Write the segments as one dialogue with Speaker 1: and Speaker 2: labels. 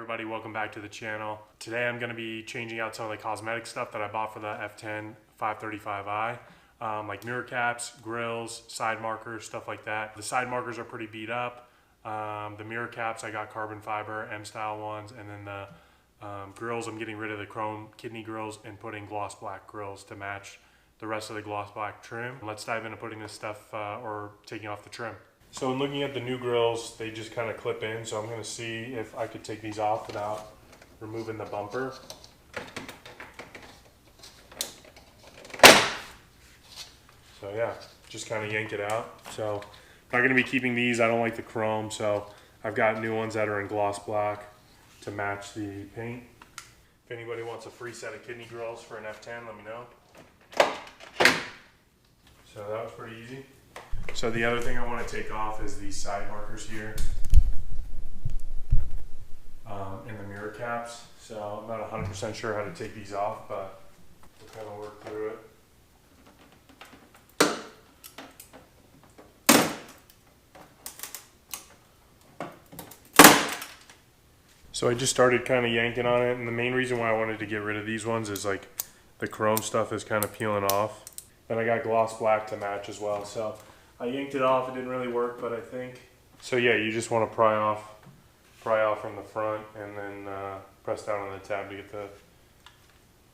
Speaker 1: everybody, welcome back to the channel. Today I'm going to be changing out some of the cosmetic stuff that I bought for the F10 535i, like mirror caps, grills, side markers, stuff like that. The side markers are pretty beat up. The mirror caps I got carbon fiber, M-style ones, and then the grills I'm getting rid of the chrome kidney grills and putting gloss black grills to match the rest of the gloss black trim. Let's dive into putting this stuff or taking off the trim. So in looking at the new grills, they just kind of clip in, so I'm going to see if I could take these off without removing the bumper. So yeah, just kind of yank it out. So I'm not going to be keeping these. I don't like the chrome, so I've got new ones that are in gloss black to match the paint. If anybody wants a free set of kidney grills for an F10, let me know. So that was pretty easy. So the other thing I want to take off is these side markers here in the mirror caps. So I'm not 100% sure how to take these off, but we'll kind of work through it. So I just started kind of yanking on it, and the main reason why I wanted to get rid of these ones is like the chrome stuff is kind of peeling off. And I got gloss black to match as well. So I yanked it off. It didn't really work, but I think so. Yeah, you just want to pry off from the front, and then press down on the tab to get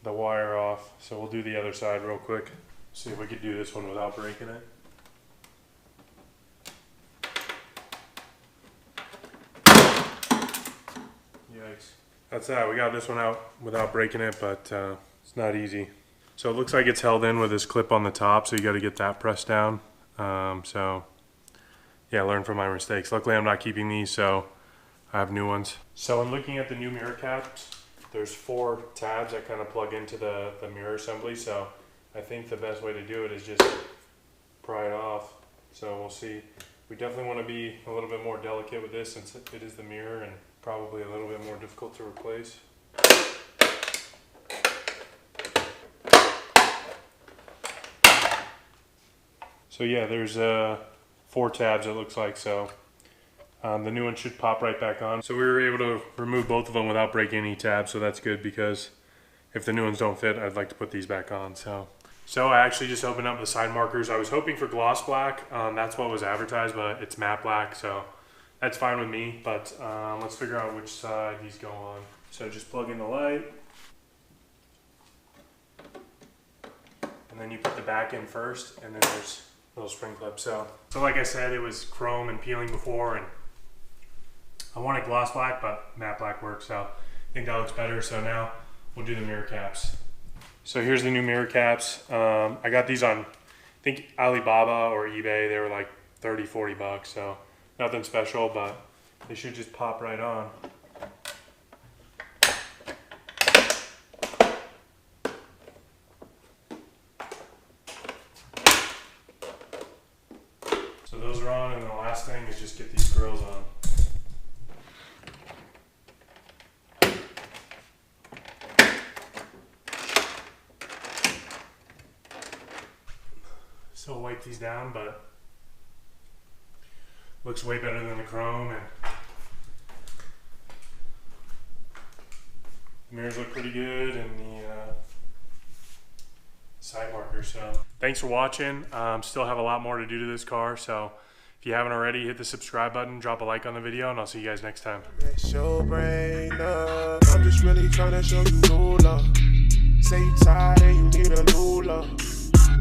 Speaker 1: the wire off. So we'll do the other side real quick. See if we could do this one without breaking it. Yikes! That's that. We got this one out without breaking it, but it's not easy. So it looks like it's held in with this clip on the top, so you got to get that pressed down. So yeah, learn from my mistakes. Luckily I'm not keeping these, so I have new ones. So in looking at the new mirror caps, there's 4 tabs that kind of plug into the mirror assembly. So I think the best way to do it is just pry it off. So we'll see. We definitely want to be a little bit more delicate with this since it is the mirror and probably a little bit more difficult to replace. So yeah, there's 4 tabs it looks like, so the new one should pop right back on. So we were able to remove both of them without breaking any tabs, so that's good because if the new ones don't fit, I'd like to put these back on. So I actually just opened up the side markers. I was hoping for gloss black, that's what was advertised, but it's matte black, so that's fine with me. But let's figure out which side these go on. So just plug in the light. And then you put the back in first, and then there's little spring clip. So like I said, it was chrome and peeling before, and I wanted gloss black, but matte black works, so I think that looks better. So now we'll do the mirror caps. So here's the new mirror caps. I got these on, I think, Alibaba or eBay. They were like 30-40 bucks, so nothing special, but they should just pop right on. So those are on, and the last thing is just get these grills on. So I'll wipe these down, but looks way better than the chrome, and the mirrors look pretty good, and the side markers. So thanks for watching. Still have a lot more to do to this car, so if you haven't already, hit the subscribe button, drop a like on the video, and I'll see you guys next time.
Speaker 2: Your brain up. I'm just really trying to show you no love. Say you tired and you need a new love.